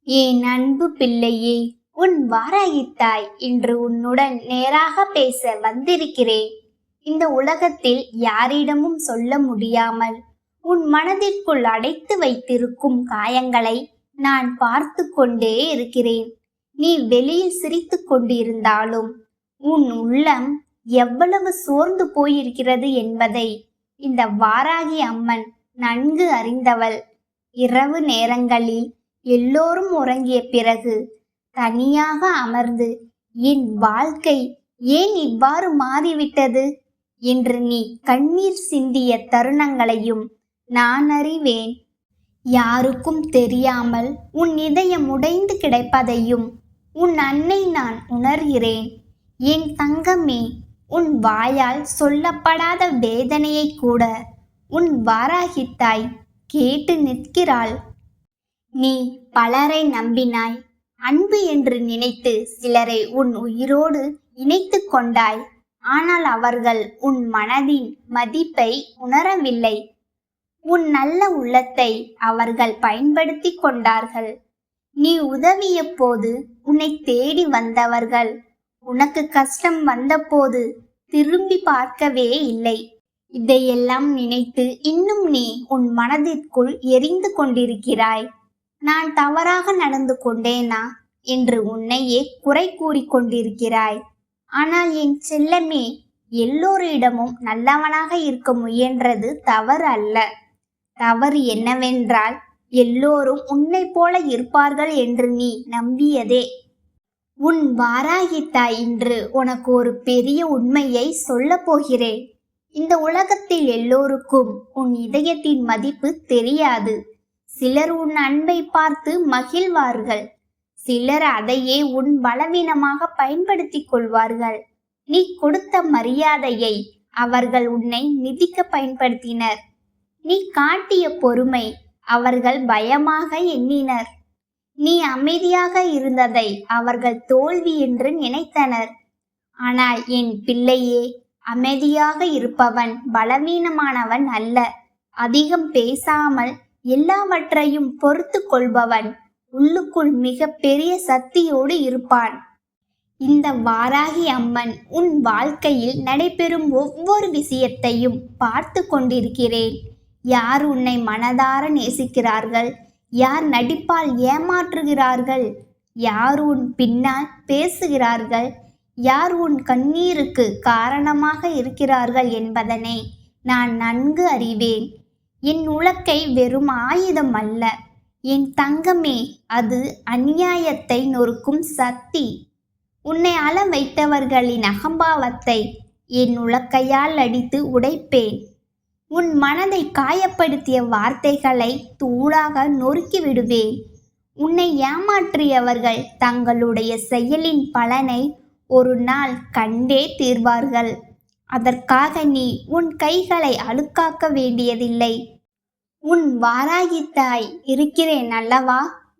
என் அன்பு பிள்ளையே, உன் வாராகித்தாய் இன்று உன்னுடன் நேராக பேச வந்திருக்கிறேன். இந்த உலகத்தில் யாரிடமும் சொல்ல முடியாமல் உன் மனதிற்குள் அடைத்து வைத்திருக்கும் காயங்களை நான் பார்த்து கொண்டே இருக்கிறேன். நீ வெளியில் சிரித்து கொண்டிருந்தாலும் உன் உள்ளம் எவ்வளவு சோர்ந்து போயிருக்கிறது என்பதை இந்த வாராகி அம்மன் நன்கு அறிந்தவள். இரவு நேரங்களில் எல்லோரும் உறங்கிய பிறகு தனியாக அமர்ந்து என் வாழ்க்கை ஏன் இவ்வாறு மாறிவிட்டது என்று நீ கண்ணீர் சிந்திய தருணங்களையும் நான் அறிவேன். யாருக்கும் தெரியாமல் உன் இதயம் உடைந்து கிடப்பதையும் உன் அன்னை நான் உணர்கிறேன். என் தங்கமே, உன் வாயால் சொல்லப்படாத வேதனையை கூட உன் வாராகித்தாய் கேட்டு நிற்கிறாள். நீ பலரை நம்பினாய், அன்பு என்று நினைத்து சிலரை உன் உயிரோடு இணைத்து கொண்டாய். ஆனால் அவர்கள் உன் மனதின் மதிப்பை உணரவில்லை. உன் நல்ல உள்ளத்தை அவர்கள் பயன்படுத்தி கொண்டார்கள். நீ உதவிய போது உன்னை தேடி வந்தவர்கள் உனக்கு கஷ்டம் வந்தபோது திரும்பி பார்க்கவே இல்லை. இதையெல்லாம் நினைத்து இன்னும் நீ உன் மனதிற்குள் எரிந்து கொண்டிருக்கிறாய். நான் தவறாக நடந்து கொண்டேனா என்று உன்னையே குறை கூறிக்கொண்டிருக்கிறாய். ஆனால் என் செல்லமே, எல்லோரிடமும் நல்லவனாக இருக்க முயன்றது தவறு அல்ல. தவறு என்னவென்றால் எல்லோரும் உன்னை போல இருப்பார்கள் என்று நீ நம்பியதே. உன் வாராகித்தாய் இன்று உனக்கு ஒரு பெரிய உண்மையை சொல்ல போகிறேன். இந்த உலகத்தில் எல்லோருக்கும் உன் இதயத்தின் மதிப்பு தெரியாது. சிலர் உன் அன்பை பார்த்து மகிழ்வார்கள், சிலர் அதையே உன் பலவீனமாக பயன்படுத்தி கொள்வார்கள். நீ கொடுத்த மரியாதையை அவர்கள் உன்னை மிதிக்க பயன்படுத்தினர். நீ காட்டிய பொறுமை அவர்கள் பயமாக எண்ணினர். நீ அமைதியாக இருந்ததை அவர்கள் தோல்வி என்று நினைத்தனர். ஆனால் என் பிள்ளையே, அமைதியாக இருப்பவன் பலவீனமானவன் அல்ல. அதிகம் பேசாமல் எல்லாவற்றையும் பொறுத்து கொள்பவன் உள்ளுக்குள் மிக பெரிய சக்தியோடு இருப்பான். இந்த வாராகி அம்மன் உன் வாழ்க்கையில் நடைபெறும் ஒவ்வொரு விஷயத்தையும் பார்த்து கொண்டிருக்கிறேன். யார் உன்னை மனதார நேசிக்கிறார்கள், யார் நடிப்பால் ஏமாற்றுகிறார்கள், யார் உன் பின்னால் பேசுகிறார்கள், யார் உன் கண்ணீருக்கு காரணமாக இருக்கிறார்கள் என்பதனை நான் நன்கு அறிவேன். என் உலக்கை வெறும் ஆயுதம் அல்ல என் தங்கமே, அது அநியாயத்தை நொறுக்கும் சக்தி. உன்னை அள வைத்தவர்களின் அகம்பாவத்தை என் உலக்கையால் அடித்து உடைப்பேன். உன் மனதை காயப்படுத்திய வார்த்தைகளை தூளாக நொறுக்கி விடுவேன். உன்னை ஏமாற்றியவர்கள் தங்களுடைய செயலின் பலனை ஒரு நாள் கண்டே தீர்வார்கள். அதற்காக நீ உன் கைகளை அழுக்காக்க வேண்டியதில்லை. உன் வாராகித்தாய் இருக்கிறேன் அல்லவா?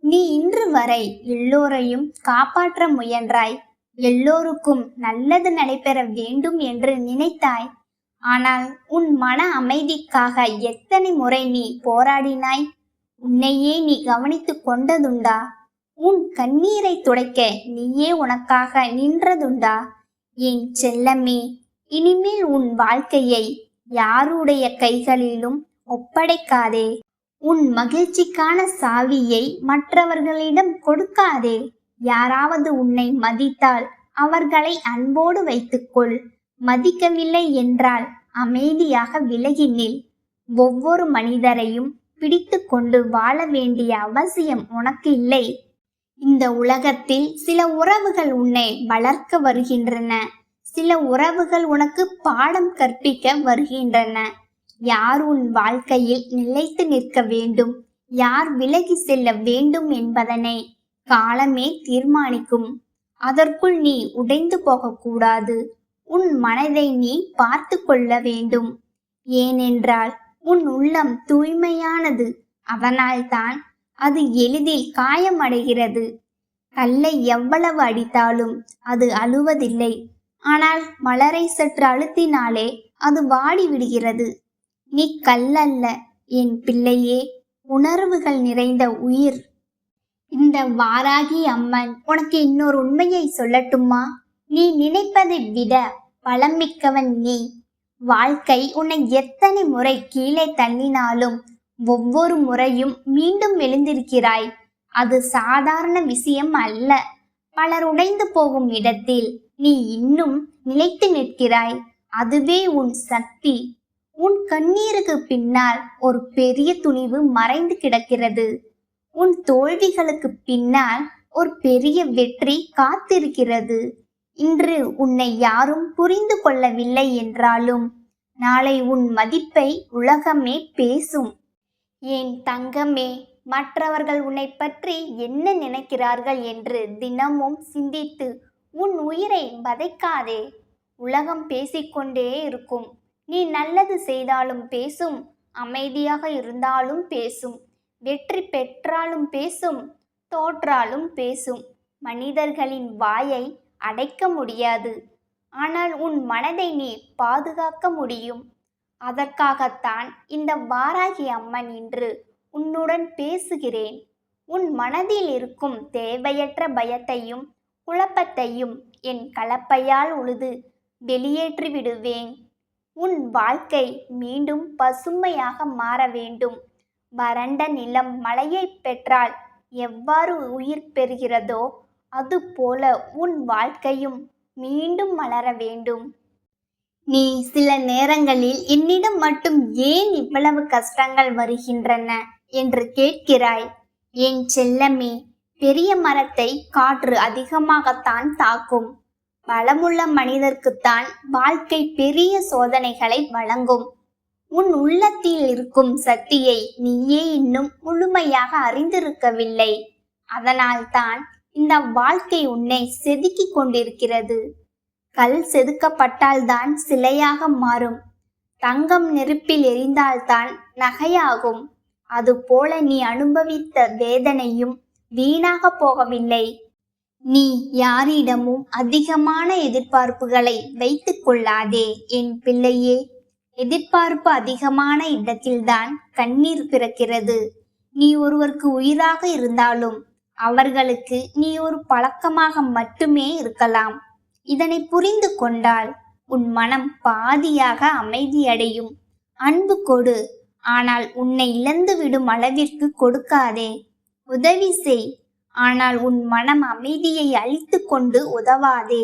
நீ இன்று வரை எல்லோரையும் காப்பாற்ற முயன்றாய். எல்லோருக்கும் நல்லது நடைபெற வேண்டும் என்று நினைத்தாய். ஆனால் உன் மன அமைதிக்காக எத்தனை முறை நீ போராடினாய்? உன்னையே நீ கவனித்து கொண்டதுண்டா? உன் கண்ணீரை துடைக்க நீயே உனக்காக நின்றதுண்டா? என் செல்லமே, இனிமேல் உன் வாழ்க்கையை யாருடைய கைகளிலும் ஒப்படைக்காதே. உன் மகிழ்ச்சிக்கான சாவியை மற்றவர்களிடம் கொடுக்காதே. யாராவது உன்னை மதித்தால் அவர்களை அன்போடு வைத்துக்கொள். மதிக்கவில்லை என்றால் அமைதியாக விலகி நில். ஒவ்வொரு மனிதரையும் பிடித்து கொண்டு வாழ வேண்டிய அவசியம் உனக்கு இல்லை. இந்த உலகத்தில் சில உறவுகள் உன்னை வளர்க்க வருகின்றன, சில உறவுகள் உனக்கு பாடம் கற்பிக்க வருகின்றன. யார் உன் வாழ்க்கையில் நிலைத்து நிற்க வேண்டும், யார் விலகி செல்ல வேண்டும் என்பதனை காலமே தீர்மானிக்கும். அதற்குள் நீ உடைந்து போகக்கூடாது. உன் மனதை நீ பார்த்து கொள்ள வேண்டும். ஏனென்றால் உன் உள்ளம் தூய்மையானது. அதனால்தான் அது எளிதில் காயமடைகிறது. கல்லை எவ்வளவு அடித்தாலும் அது அழுவதில்லை. ஆனால் மலரை சற்று அழுத்தினாலே அது வாடி விடுகிறது. நீ கல்லல்ல என் பிள்ளையே, உணர்வுகள் நிறைந்த உயிர். இந்த வாராகி அம்மன் உனக்கு இன்னொரு உண்மையை சொல்லட்டுமா? நீ நினைப்பதை விட பலமிக்கவன் நீ. வாழ்க்கை உன்னை எத்தனை முறை கீழே தள்ளினாலும் ஒவ்வொரு முறையும் மீண்டும் எழுந்திருக்கிறாய். அது சாதாரண விஷயம் அல்ல. பலர் உடைந்து போகும் இடத்தில் நீ இன்னும் நிலைத்து நிற்கிறாய். அதுவே உன் சக்தி. உன் கண்ணீருக்கு பின்னால் ஒரு பெரிய துணிவு மறைந்து கிடக்கிறது. உன் தோல்விகளுக்கு பின்னால் ஒரு பெரிய வெற்றி காத்திருக்கிறது. இன்று உன்னை யாரும் புரிந்து கொள்ளவில்லை என்றாலும் நாளை உன் மதிப்பை உலகமே பேசும். என் தங்கமே, மற்றவர்கள் உன்னை பற்றி என்ன நினைக்கிறார்கள் என்று தினமும் சிந்தித்து உன் உயிரை வதைக்காதே. உலகம் பேசிக்கொண்டே இருக்கும். நீ நல்லது செய்தாலும் பேசும், அமைதியாக இருந்தாலும் பேசும், வெற்றி பெற்றாலும் பேசும், தோற்றாலும் பேசும். மனிதர்களின் வாயை அடைக்க முடியாது, ஆனால் உன் மனதை நீ பாதுகாக்க முடியும். அதற்காகத்தான் இந்த வாராகி அம்மன் இன்று உன்னுடன் பேசுகிறேன். உன் மனதில் இருக்கும் தேவையற்ற பயத்தையும் குழப்பத்தையும் என் கலப்பையால் உழுது வெளியேற்றி விடுவேன். உன் வாழ்க்கை மீண்டும் பசுமையாக மாற வேண்டும். வறண்ட நிலம் மழையை பெற்றால் எவ்வாறு உயிர் பெறுகிறதோ அதுபோல உன் வாழ்க்கையும் மீண்டும் மலர வேண்டும். நீ சில நேரங்களில் என்னிடம் மட்டும் ஏன் இவ்வளவு கஷ்டங்கள் வருகின்றன என்று கேட்கிறாய். என் செல்லமே, பெரிய மரத்தை காற்று அதிகமாகத்தான் தாக்கும். பலமுள்ள மனிதர்க்குத்தான் வாழ்க்கை பெரிய சோதனைகளை வழங்கும். உன் உள்ளத்தில் இருக்கும் சக்தியை நீயே இன்னும் முழுமையாக அறிந்திருக்கவில்லை. அதனால்தான் இந்த வாழ்க்கை உன்னை செதுக்கிக் கொண்டிருக்கிறது. கல் செதுக்கப்பட்டால்தான் சிலையாக மாறும். தங்கம் நெருப்பில் எரிந்தால்தான் நகையாகும். அதுபோல நீ அனுபவித்த வேதனையும் வீணாக போகவில்லை. நீ யாரிடமும் அதிகமான எதிர்பார்ப்புகளை வைத்துக் கொள்ளாதே என் பிள்ளையே. எதிர்பார்ப்பு அதிகமான இடத்தில்தான் கண்ணீர் பிறக்கிறது. நீ ஒருவருக்கு உயிராக இருந்தாலும் அவர்களுக்கு நீ ஒரு பழக்கமாக மட்டுமே இருக்கலாம். இதனை புரிந்து கொண்டால் உன் மனம் பாதியாக அமைதியடையும். அன்பு கொடு, ஆனால் உன்னை இழந்து விடும் அளவிற்கு கொடுக்காதே. உதவி செய், ஆனால் உன் மனம் அமைதியை அழித்து கொண்டு உதவாதே.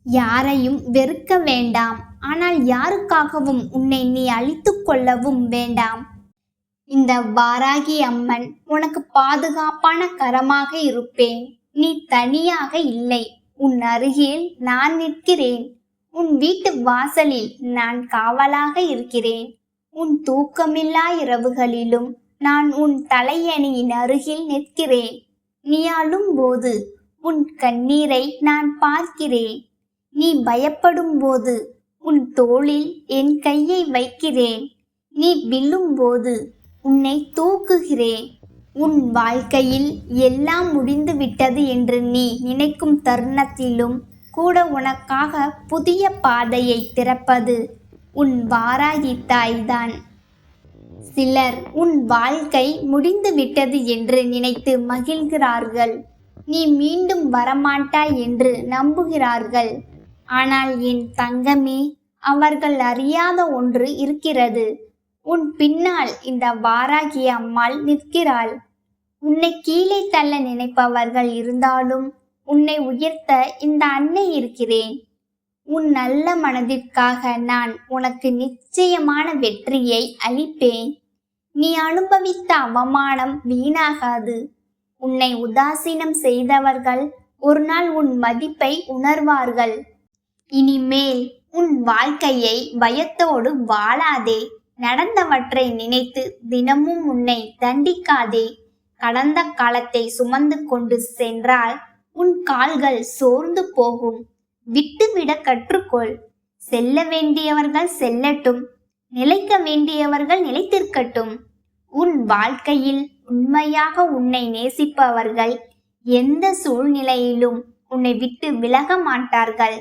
யாரையும் வெறுக்க வேண்டாம், ஆனால் யாருக்காகவும் உன்னை நீ அழித்து கொள்ளவும் வேண்டாம். இந்த வாராகி அம்மன் உனக்கு பாதுகாப்பான கரமாக இருப்பேன். நீ தனியாக இல்லை, உன் அருகில் நான் நிற்கிறேன். உன் வீட்டு வாசலில் நான் காவலாக இருக்கிறேன். உன் தூக்கமில்லா இரவுகளிலும் நான் உன் தலையணியின் அருகில் நிற்கிறேன். நீ அழும் போது உன் கண்ணீரை நான் பார்க்கிறேன். நீ பயப்படும் போது உன் தோளில் என் கையை வைக்கிறேன். நீ விழும்போது உன்னை தூக்குகிறேன். உன் வாழ்க்கையில் எல்லாம் முடிந்து விட்டது என்று நீ நினைக்கும் தருணத்திலும் கூட உனக்காக புதிய பாதையை திறப்பது உன் வாராகி தாய்தான். சிலர் உன் வாழ்க்கை முடிந்து விட்டது என்று நினைத்து மகிழ்கிறார்கள். நீ மீண்டும் வரமாட்டாய் என்று நம்புகிறார்கள். ஆனால் என் தங்கமே, அவர்கள் அறியாத ஒன்று இருக்கிறது. உன் பின்னால் இந்த வாராகி அம்மாள் நிற்கிறாள். உன்னை கீழே தள்ள நினைப்பவர்கள் இருந்தாலும் உன்னை உயர்த்த இந்த அன்னை இருக்கிறேன். உன் நல்ல மனதிற்காக நான் உனக்கு நிச்சயமான வெற்றியை அளிப்பேன். நீ அனுபவித்த அவமானம் வீணாகாது. உன்னை உதாசீனம் செய்தவர்கள் ஒரு நாள் உன் மதிப்பை உணர்வார்கள். இனிமேல் உன் வாழ்க்கையை பயத்தோடு வாழாதே. நடந்தவற்றை நினைத்து தினமும் உன்னை தண்டிக்காதே. கடந்த காலத்தை சுமந்து கொண்டு சென்றால் உன் கால்கள் சோர்ந்து போகும். விட்டுவிட கற்றுக்கொள். செல்ல வேண்டியவர்கள் செல்லட்டும், நிலைக்க வேண்டியவர்கள் நிலைத்திருக்கட்டும். உன் வாழ்க்கையில் உண்மையாக உன்னை நேசிப்பவர்கள் எந்த சூழ்நிலையிலும் உன்னை விட்டு விலக மாட்டார்கள்.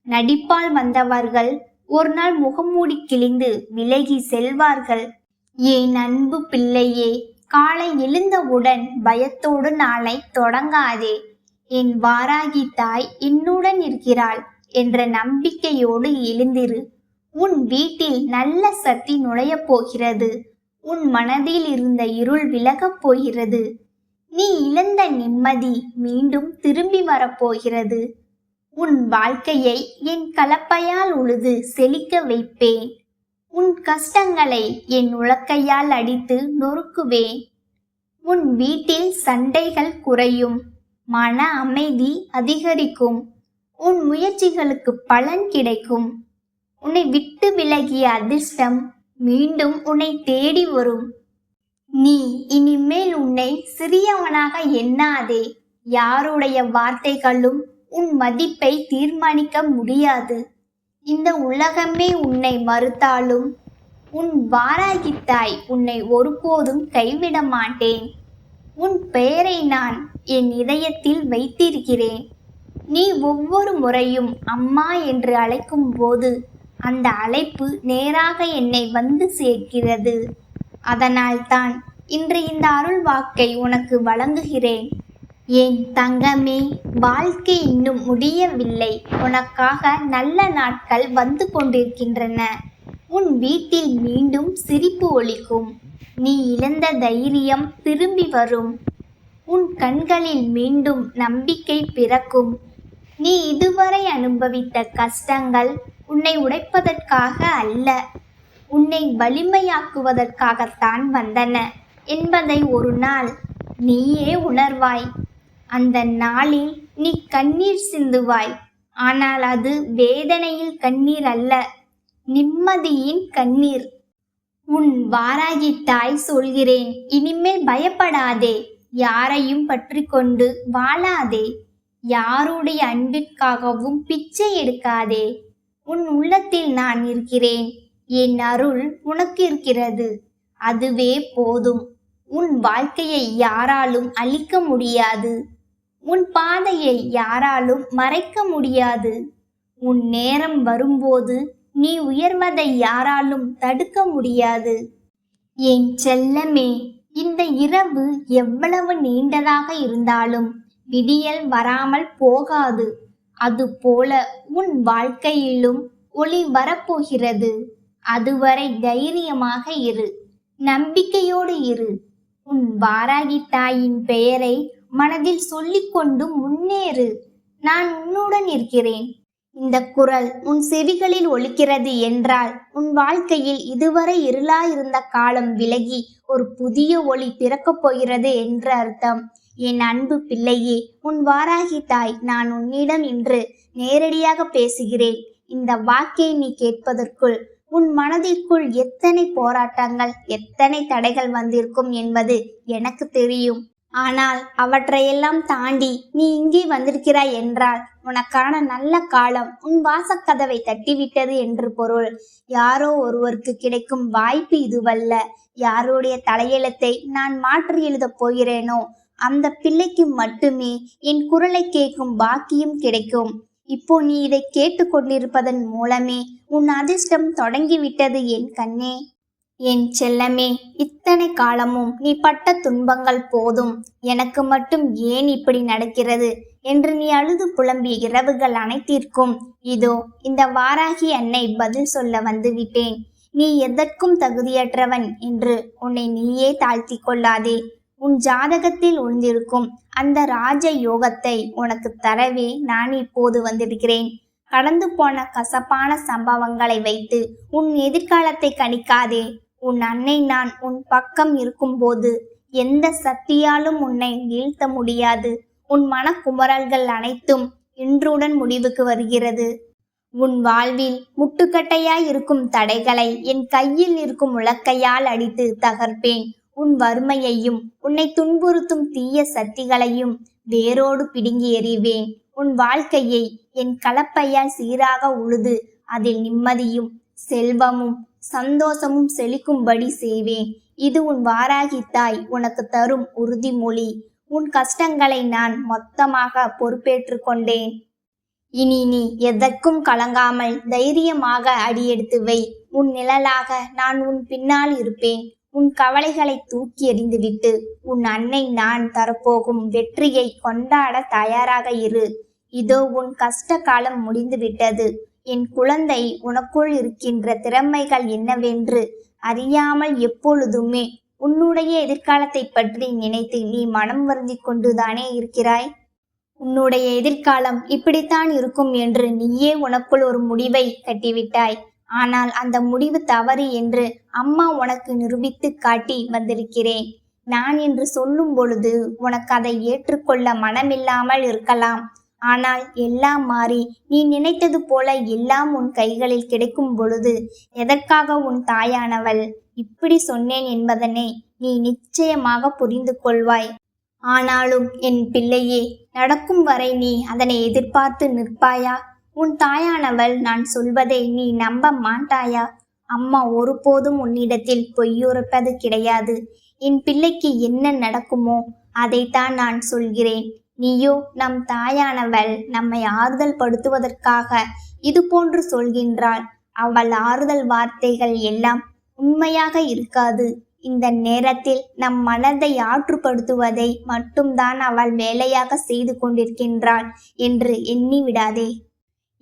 நடிப்பால் வந்தவர்கள் ஒரு நாள் முகமூடி கிழிந்து விலகி செல்வார்கள். என் அன்பு பிள்ளையே, காலை எழுந்தவுடன் பயத்தோடு நாளை தொடங்காதே. என் வாராகி தாய் என்னுடன் இருக்கிறாள் என்ற நம்பிக்கையோடு எழுந்திரு. உன் வீட்டில் நல்ல சக்தி நுழையப் போகிறது. உன் மனதில் இருந்த இருள் விலகப் போகிறது. நீ இழந்த நிம்மதி மீண்டும் திரும்பி வரப்போகிறது. உன் வாழ்க்கையை என் கலப்பையால் உழுது செழிக்க வைப்பேன். உன் கஷ்டங்களை என் உலக்கையால் அடித்து நொறுக்குவேன். உன் வீட்டில் சண்டைகள் குறையும். மன அமைதி அதிகரிக்கும். உன் முயற்சிகளுக்கு பலன் கிடைக்கும். உன்னை விட்டு விலகிய அதிர்ஷ்டம் மீண்டும் உன்னை தேடி வரும். நீ இனிமேல் உன்னை சிறியவனாக எண்ணாதே. யாருடைய வார்த்தைகளும் உன் மதிப்பை தீர்மானிக்க முடியாது. இந்த உலகமே உன்னை மறுத்தாலும் உன் வாராகி தாய் உன்னை ஒருபோதும் கைவிட மாட்டேன். உன் பெயரை நான் என் இதயத்தில் வைத்திருக்கிறேன். நீ ஒவ்வொரு முறையும் அம்மா என்று அழைக்கும் போது அந்த அழைப்பு நேராக என்னை வந்து சேர்க்கிறது. அதனால்தான் இன்று இந்த அருள் வாக்கை உனக்கு வழங்குகிறேன். என் தங்கமே, வாழ்க்கை இன்னும் முடியவில்லை. உனக்காக நல்ல நாட்கள் வந்து கொண்டிருக்கின்றன. உன் வீட்டில் மீண்டும் சிரிப்பு ஒலிக்கும். நீ இழந்த தைரியம் திரும்பி வரும். உன் கண்களில் மீண்டும் நம்பிக்கை பிறக்கும். நீ இதுவரை அனுபவித்த கஷ்டங்கள் உன்னை உடைப்பதற்காக அல்ல, உன்னை வலிமையாக்குவதற்காகத்தான் வந்தன என்பதை ஒரு நாள் நீயே உணர்வாய். அந்த நாளில் நீ கண்ணீர் சிந்துவாய். ஆனால் அது வேதனையில் கண்ணீர் அல்ல, நிம்மதியின் கண்ணீர். உன் வாராகி தாய் சொல்கிறேன், இனிமேல் பயப்படாதே. யாரையும் பற்றி கொண்டு வாழாதே. யாருடைய அன்பிற்காகவும் பிச்சை எடுக்காதே. உன் உள்ளத்தில் நான் இருக்கிறேன். என் அருள் உனக்கு இருக்கிறது. அதுவே போதும். உன் வாழ்க்கையை யாராலும் அழிக்க முடியாது. உன் பாதையை யாராலும் மறைக்க முடியாது. உன் நேரம் வரும்போது நீ உயர்வதை யாராலும் தடுக்க முடியாது. என் செல்லமே, இந்த இரவு எவ்வளவு நீண்டதாக இருந்தாலும் விடியல் வராமல் போகாது. அதுபோல உன் வாழ்க்கையிலும் ஒளி வரப்போகிறது. அதுவரை தைரியமாக இரு, நம்பிக்கையோடு இரு. உன் வாராகி தாயின் பெயரை மனதில் சொல்லிக்கொண்டு முன்னேறு. நான் உன்னுடன் இருக்கிறேன். இந்த குரல் உன் செவிகளில் ஒலிக்கிறது என்றால் உன் வாழ்க்கையில் இதுவரை இருளாயிருந்த காலம் விலகி ஒரு புதிய ஒளி பிறக்கப் போகிறது என்று அர்த்தம். என் அன்பு பிள்ளையே, உன் வாராகி தாய் நான் உன்னிடம் இன்று நேரடியாக பேசுகிறேன். இந்த வாக்கை நீ கேட்பதற்குள் உன் மனதிற்குள் எத்தனை போராட்டங்கள், எத்தனை தடைகள் வந்திருக்கும் என்பது எனக்கு தெரியும். ஆனால் அவற்றையெல்லாம் தாண்டி நீ இங்கே வந்திருக்கிறாய் என்றால் உனக்கான நல்ல காலம் உன் வாசக்கதவை தட்டிவிட்டது என்று பொருள். யாரோ ஒருவருக்கு கிடைக்கும் வாய்ப்பு இதுவல்ல. யாருடைய தலையெழுத்தை நான் மாற்றி எழுதப் போகிறேனோ அந்த பிள்ளைக்கு மட்டுமே என் குரலை கேட்கும் பாக்கியம் கிடைக்கும். இப்போ நீ இதை கேட்டு கொண்டிருப்பதன் மூலமே உன் அதிர்ஷ்டம் தொடங்கிவிட்டது என் கண்ணே. என் செல்லமே, இத்தனை காலமும் நீ பட்ட துன்பங்கள் போதும். எனக்கு மட்டும் ஏன் இப்படி நடக்கிறது என்று நீ அழுது புலம்பிய இரவுகள் அனைத்திற்கும் இதோ இந்த வாராகி அன்னை பதில் சொல்ல வந்துவிட்டேன். நீ எதற்கும் தகுதியற்றவன் என்று உன்னை நீயே தாழ்த்தி கொள்ளாதே. உன் ஜாதகத்தில் ஒளிந்திருக்கும் அந்த ராஜ யோகத்தை உனக்கு தரவே நான் இப்போது வந்திருக்கிறேன். கடந்து போன கசப்பான சம்பவங்களை வைத்து உன் எதிர்காலத்தை கணிக்காதே. உன் அன்னை நான் உன் பக்கம் இருக்கும்போது எந்த சக்தியாலும் உன்னை வீழ்த்த முடியாது. உன் மனக்குமரல்கள் அனைத்தும் இன்றுடன் முடிவுக்கு வருகிறது. உன் வாழ்வில் முட்டுக்கட்டையாய் இருக்கும் தடைகளை என் கையில் இருக்கும் உலக்கையால் அடித்து தகர்ப்பேன். உன் வறுமையையும் உன்னை துன்புறுத்தும் தீய சக்திகளையும் வேரோடு பிடுங்கி எறிவேன். உன் வாழ்க்கையை என் கலப்பையால் சீராக உழுது அதில் நிம்மதியும் செல்வமும் சந்தோஷமும் செழிக்கும்படி செய்வேன். இது உன் வாராகி தாய் உனக்கு தரும் உறுதிமொழி. உன் கஷ்டங்களை நான் மொத்தமாக பொறுப்பேற்று கொண்டேன். இனி நீ எதற்கும் கலங்காமல் தைரியமாக அடியெடுத்து வை. உன் நிழலாக நான் உன் பின்னால் இருப்பேன். உன் கவலைகளை தூக்கி எறிந்துவிட்டு உன் அன்னை நான் தரப்போகும் வெற்றியை கொண்டாட தயாராக இரு. இதோ உன் கஷ்ட காலம் முடிந்துவிட்டது. என் குழந்தை, உனக்குள் இருக்கின்ற திறமைகள் என்னவென்று அறியாமல் எப்பொழுதுமே உன்னுடைய எதிர்காலத்தை பற்றி நினைத்து நீ மனம் வருந்தி கொண்டுதானே இருக்கிறாய். உன்னுடைய எதிர்காலம் இப்படித்தான் இருக்கும் என்று நீயே உனக்குள் ஒரு முடிவை கட்டிவிட்டாய். ஆனால் அந்த முடிவு தவறு என்று அம்மா உனக்கு நிரூபித்து காட்டி வந்திருக்கிறேன். நான் என்று சொல்லும் பொழுது உனக்கு அதை ஏற்றுக்கொள்ள மனமில்லாமல் இருக்கலாம். ஆனால் எல்லாம் மாறி நீ நினைத்தது போல எல்லாம் உன் கைகளில் கிடைக்கும் பொழுது எதற்காக உன் தாயானவள் இப்படி சொன்னேன் என்பதனை நீ நிச்சயமாக புரிந்து கொள்வாய். ஆனாலும் என் பிள்ளையே, நடக்கும் வரை நீ அதனை எதிர்பார்த்து நிற்பாயா? உன் தாயானவள் நான் சொல்வதை நீ நம்ப மாட்டாயா? அம்மா ஒருபோதும் உன்னிடத்தில் பொய்யுரைப்பது கிடையாது. என் பிள்ளைக்கு என்ன நடக்குமோ அதைத்தான் நான் சொல்கிறேன். நீயோ நம் தாயானவள் நம்மை ஆறுதல் படுத்துவதற்காக இது போன்று சொல்கின்றாள். அவள் ஆறுதல் வார்த்தைகள் எல்லாம் உண்மையாக இருக்காது. இந்த நேரத்தில் நம் மனதை ஆற்றுப்படுத்துவதை மட்டும்தான் அவள் வேலையாக செய்து கொண்டிருக்கின்றாள் என்று எண்ணி விடாதே.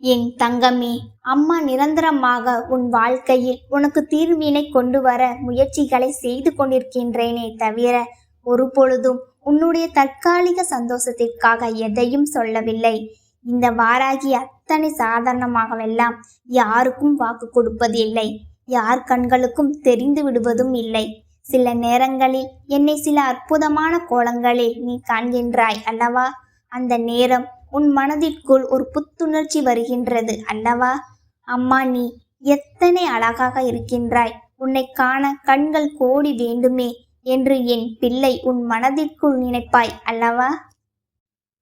என் தங்கமே, அம்மா நிரந்தரமாக உன் வாழ்க்கையில் உனக்கு தீர்வினை கொண்டு வர முயற்சிகளை செய்து கொண்டிருக்கின்றேனே தவிர ஒருபொழுதும் உன்னுடைய தற்காலிக சந்தோஷத்திற்காக எதையும் சொல்லவில்லை. இந்த வாராகி அத்தனை சாதாரணமாகவெல்லாம் யாருக்கும் வாக்கு கொடுப்பதில்லை. யார் கண்களுக்கும் தெரிந்து விடுவதும் இல்லை. சில நேரங்களில் என்னை சில அற்புதமான கோலங்களில் நீ காண்கின்றாய் அல்லவா? அந்த நேரம் உன் மனதிற்குள் ஒரு புத்துணர்ச்சி வருகின்றது அல்லவா? அம்மா, நீ எத்தனை அழகாக இருக்கின்றாய், உன்னை காண கண்கள் கோடி வேண்டுமே என்று என் பிள்ளை உன் மனதிற்குள் நினைப்பாய் அல்லவா?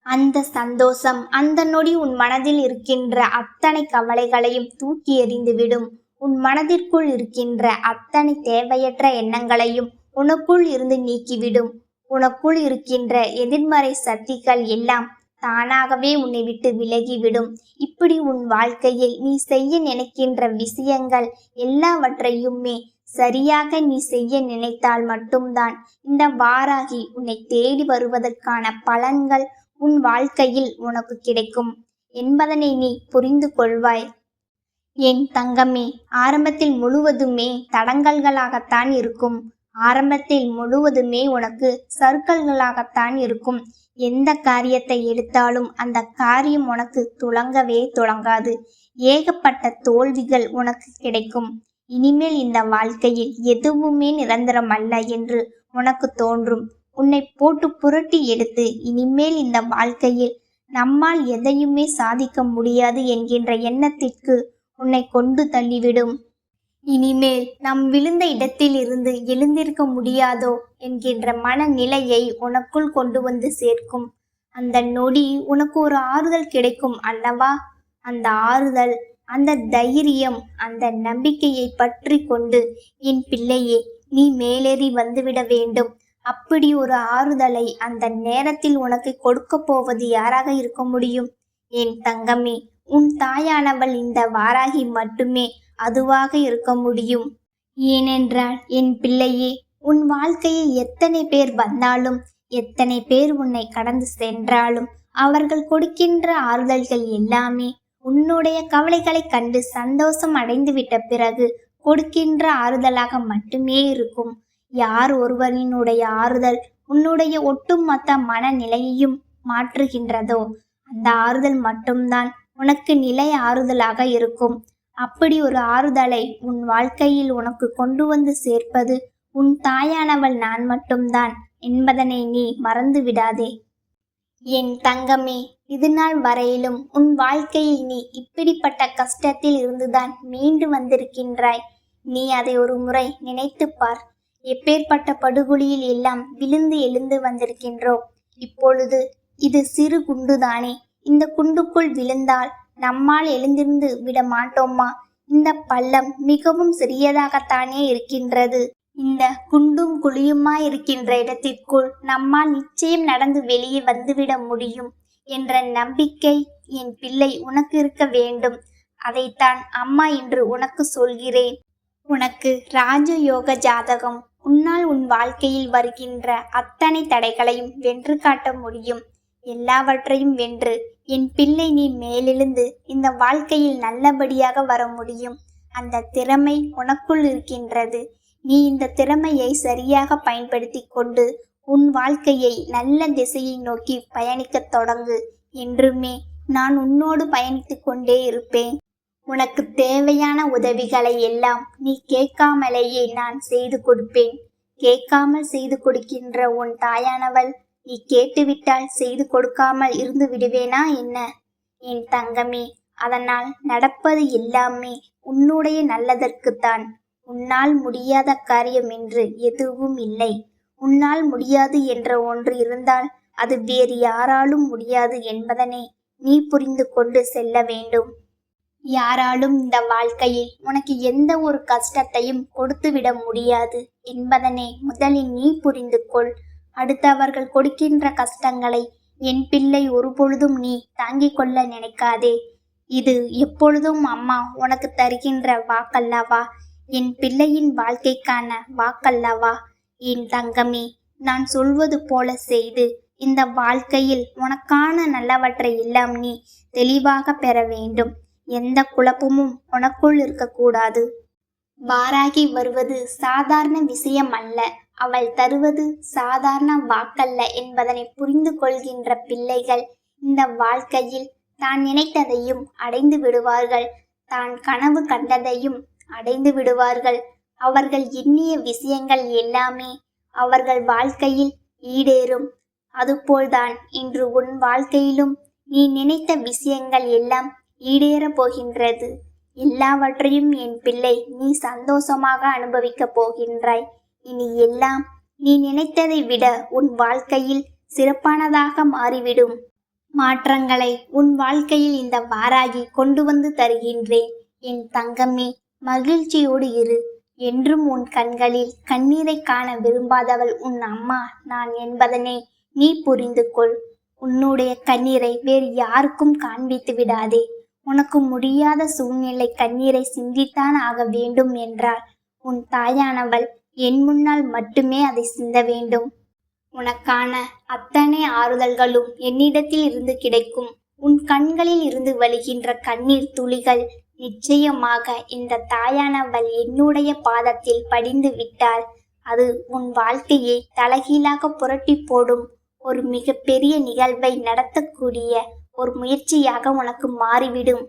அந்த சந்தோஷம், அந்த நொடி உன் மனதில் இருக்கின்ற அத்தனை கவலைகளையும் தூக்கி எறிந்துவிடும். உன் மனதிற்குள் இருக்கின்ற அத்தனை தேவையற்ற எண்ணங்களையும் உனக்குள் இருந்து நீக்கிவிடும். உனக்குள் இருக்கின்ற எதிர்மறை சக்திகள் எல்லாம் தானாகவே உன்னை விட்டு விலகிவிடும். இப்படி உன் வாழ்க்கையில் நீ செய்ய நினைக்கின்ற விஷயங்கள் எல்லாவற்றையுமே சரியாக நீ செய்ய நினைத்தால் மட்டும்தான் இந்த வாராகி உன்னை தேடி வருவதற்கான பலன்கள் உன் வாழ்க்கையில் உனக்கு கிடைக்கும் என்பதனை நீ புரிந்து கொள்வாய். என் தங்கமே, ஆரம்பத்தில் முழுவதுமே தடங்கல்களாகத்தான் இருக்கும். ஆரம்பத்தில் முழுவதுமே உனக்கு சறுக்கல்களாகத்தான் இருக்கும். எந்த காரியத்தை எடுத்தாலும் அந்த காரியம் உனக்கு துளங்கவே துளங்காது. ஏகப்பட்ட தோல்விகள் உனக்கு கிடைக்கும். இனிமேல் இந்த வாழ்க்கையில் எதுவுமே நிரந்தரம் அல்ல என்று உனக்கு தோன்றும். உன்னை போட்டு புரட்டி எடுத்து இனிமேல் இந்த வாழ்க்கையில் நம்மால் எதையுமே சாதிக்க முடியாது என்கின்ற எண்ணத்திற்கு உன்னை கொண்டு தள்ளிவிடும். இனிமேல் நம் விழுந்த இடத்தில் இருந்து எழுந்திருக்க முடியாதோ என்கின்ற மனநிலையை உனக்குள் கொண்டு வந்து சேர்க்கும். அந்த நொடி உனக்கு ஒரு ஆறுதல் கிடைக்கும் அல்லவா? அந்த ஆறுதல், அந்த தைரியம், அந்த நம்பிக்கையை பற்றி கொண்டு என் பிள்ளையே, நீ மேலேறி வந்துவிட வேண்டும். அப்படி ஒரு ஆறுதலை அந்த நேரத்தில் உனக்கு கொடுக்க போவது யாராக இருக்க முடியும்? என் தங்கமே, உன் தாயானவள் இந்த வாராகி மட்டுமே அதுவாக இருக்க முடியும். ஏனென்றால் என் பிள்ளையே, உன் வாழ்க்கையில் எத்தனை பேர் வந்தாலும் எத்தனை பேர் உன்னை கடந்து சென்றாலும் அவர்கள் கொடுக்கின்ற ஆறுதல்கள் எல்லாமே உன்னுடைய கவலைகளை கண்டு சந்தோஷம் அடைந்து விட்ட பிறகு கொடுக்கின்ற ஆறுதலாக மட்டுமே இருக்கும். யார் ஒருவரினுடைய ஆறுதல் உன்னுடைய ஒட்டுமொத்த மனநிலையையும் மாற்றுகின்றதோ அந்த ஆறுதல் மட்டும்தான் உனக்கு நிலை ஆறுதலாக இருக்கும். அப்படி ஒரு ஆறுதலை உன் வாழ்க்கையில் உனக்கு கொண்டு வந்து சேர்ப்பது உன் தாயானவள் நான் மட்டும்தான் என்பதனை நீ மறந்து விடாதே. என் தங்கமே, இது நாள் வரையிலும் உன் வாழ்க்கையில் நீ இப்படிப்பட்ட கஷ்டத்தில் இருந்துதான் மீண்டு வந்திருக்கின்றாய். நீ அதை ஒரு முறை நினைத்து பார். எப்பேற்பட்ட படுகொலியில் எல்லாம் விழுந்து எழுந்து வந்திருக்கின்றோம். இப்பொழுது இது சிறு குண்டுதானே. இந்த குண்டுக்குள் விழுந்தால் நம்மால் எழுந்திருந்து விட மாட்டோமா? இந்த பள்ளம் மிகவும் சிறியதாகத்தானே இருக்கின்றது. இந்த குண்டும் குழியுமாய் இருக்கின்ற இடத்திற்குள் நம்மால் நிச்சயம் நடந்து வெளியே வந்துவிட முடியும் என்ற நம்பிக்கை என் பிள்ளை உனக்கு இருக்க வேண்டும். அதைத்தான் அம்மா இன்று உனக்கு சொல்கிறேன். உனக்கு ராஜயோக ஜாதகம் உன்னால் உன் வாழ்க்கையில் வருகின்ற அத்தனை தடைகளையும் வென்று காட்ட முடியும். எல்லாவற்றையும் வென்று என் பிள்ளை நீ மேலெழுந்து இந்த வாழ்க்கையில் நல்லபடியாக வர முடியும். அந்த திறமை உனக்குள் இருக்கின்றது. நீ இந்த திறமையை சரியாக பயன்படுத்தி கொண்டு உன் வாழ்க்கையை நல்ல திசையை நோக்கி பயணிக்கத் தொடங்கு. என்றுமே நான் உன்னோடு பயணித்து கொண்டே இருப்பேன். உனக்கு தேவையான உதவிகளை எல்லாம் நீ கேட்காமலேயே நான் செய்து கொடுப்பேன். கேட்காமல் செய்து கொடுக்கின்ற உன் தாயானவள் நீ கேட்டுவிட்டால் செய்து கொடுக்காமல் இருந்து விடுவேனா என்ன? என் தங்கமே, அதனால் நடப்பது எல்லாமே உன்னுடைய நல்லதற்குத்தான். உன்னால் முடியாத காரியம் என்று எதுவும் இல்லை. உன்னால் முடியாது என்ற ஒன்று இருந்தால் அது வேறு யாராலும் முடியாது என்பதனை நீ புரிந்து கொண்டு செல்ல வேண்டும். யாராலும் இந்த வாழ்க்கையில் உனக்கு எந்த ஒரு கஷ்டத்தையும் கொடுத்துவிட முடியாது என்பதனை முதலில் நீ புரிந்து கொள். அடுத்தவர்கள் கொடுக்கின்ற கஷ்டங்களை என் பிள்ளை ஒருபொழுதும் நீ தாங்கிக் கொள்ள நினைக்காதே. இது எப்பொழுதும் அம்மா உனக்கு தருகின்ற வாக்கல்லவா, என் பிள்ளையின் வாழ்க்கைக்கான வாக்கல்லவா. என் தங்கமே, நான் சொல்வது போல செய்து இந்த வாழ்க்கையில் உனக்கான நல்லவற்றை எல்லாம் நீ தெளிவாக பெற வேண்டும். எந்த குழப்பமும் உனக்குள் இருக்கக்கூடாது. வாராகி வருவது சாதாரண விஷயம் அல்ல, அவள் தருவது சாதாரண வாக்கல்ல என்பதனை புரிந்து கொள்கின்ற பிள்ளைகள் இந்த வாழ்க்கையில் தான் நினைத்ததையும் அடைந்து விடுவார்கள். தான் கனவு கண்டதையும் அடைந்து விடுவார்கள். அவர்கள் எண்ணிய விஷயங்கள் எல்லாமே அவர்கள் வாழ்க்கையில் ஈடேறும். அதுபோல்தான் இன்று உன் வாழ்க்கையிலும் நீ நினைத்த விஷயங்கள் எல்லாம் ஈடேறப் போகின்றது. எல்லாவற்றையும் என் பிள்ளை நீ சந்தோஷமாக அனுபவிக்கப் போகின்றாய். இனி எல்லாம் நீ நினைத்ததை விட உன் வாழ்க்கையில் சிறப்பானதாக மாறிவிடும். மாற்றங்களை உன் வாழ்க்கையில் இந்த வாராகி கொண்டு வந்து தருகின்றேன். என் தங்கமே, மகிழ்ச்சியோடு இரு. என்றும் உன் கண்களில் கண்ணீரை காண விரும்பாதவள் உன் அம்மா நான் என்பதனை நீ புரிந்து கொள். உன்னுடைய கண்ணீரை வேறு யாருக்கும் காண்பித்து விடாதே. உனக்கு முடியாத சூழ்நிலை கண்ணீரை சிந்தித்தான் ஆக வேண்டும் என்றால் உன் தாயானவள் என் முன்னால் மட்டுமே அதை சிந்த வேண்டும். உனக்கான அத்தனை ஆறுதல்களும் என்னிடத்தில் இருந்து கிடைக்கும். உன் கண்களில் இருந்து வழிகின்ற கண்ணீர் துளிகள் நிச்சயமாக இந்த தாயானவள் என்னுடைய பாதத்தில் படிந்து விட்டால் அது உன் வாழ்க்கையை தலைகீழாக புரட்டி போடும் ஒரு மிகப்பெரிய நிகழ்வை நடத்தக்கூடிய ஒரு முயற்சியாக உனக்கு மாறிவிடும்.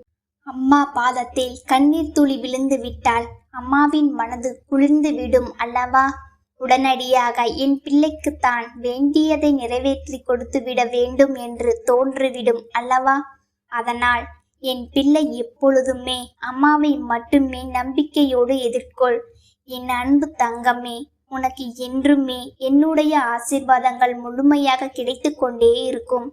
அம்மா பாதத்தில் கண்ணீர் துளி விழுந்து விட்டால் அம்மாவின் மனது குளிர்ந்து விடும் அல்லவா? உடனடியாக என் பிள்ளைக்கு தான் வேண்டியதை நிறைவேற்றி கொடுத்து விட வேண்டும் என்று தோன்றிவிடும் அல்லவா? அதனால் என் பிள்ளை எப்பொழுதுமே அம்மாவை மட்டுமே நம்பிக்கையோடு எதிர்கொள். என் அன்பு தங்கமே, உனக்கு என்றுமே என்னுடைய ஆசீர்வாதங்கள் முழுமையாக கிடைத்து கொண்டே இருக்கும்.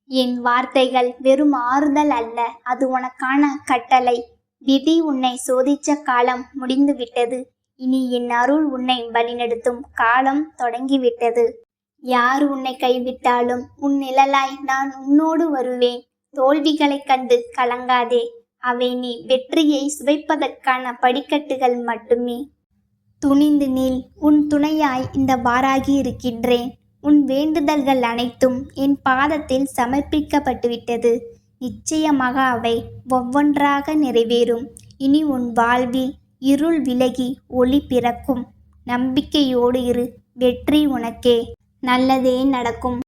என் வார்த்தைகள் வெறும் ஆறுதல் அல்ல, அது உனக்கான கட்டளை. விதி உன்னை சோதிச்ச காலம் முடிந்துவிட்டது. இனி என் அருள் உன்னை வழிநடத்தும் காலம் தொடங்கிவிட்டது. யார் உன்னை கைவிட்டாலும் உன் நிழலாய் நான் உன்னோடு வருவேன். தோல்விகளைக் கண்டு கலங்காதே. அவை நீ வெற்றியை சுவைப்பதற்கான படிக்கட்டுகள் மட்டுமே. துணிந்து நில். உன் துணையாய் இந்த வாராகி இருக்கின்றேன். உன் வேண்டுதல்கள் அனைத்தும் என் பாதத்தில் சமர்ப்பிக்கப்பட்டுவிட்டது. நிச்சயமாக அவை ஒவ்வொன்றாக நிறைவேறும். இனி உன் வாழ்வில் இருள் விலகி ஒளி பிறக்கும். நம்பிக்கையோடு இரு. வெற்றி உனக்கே. நல்லதே நடக்கும்.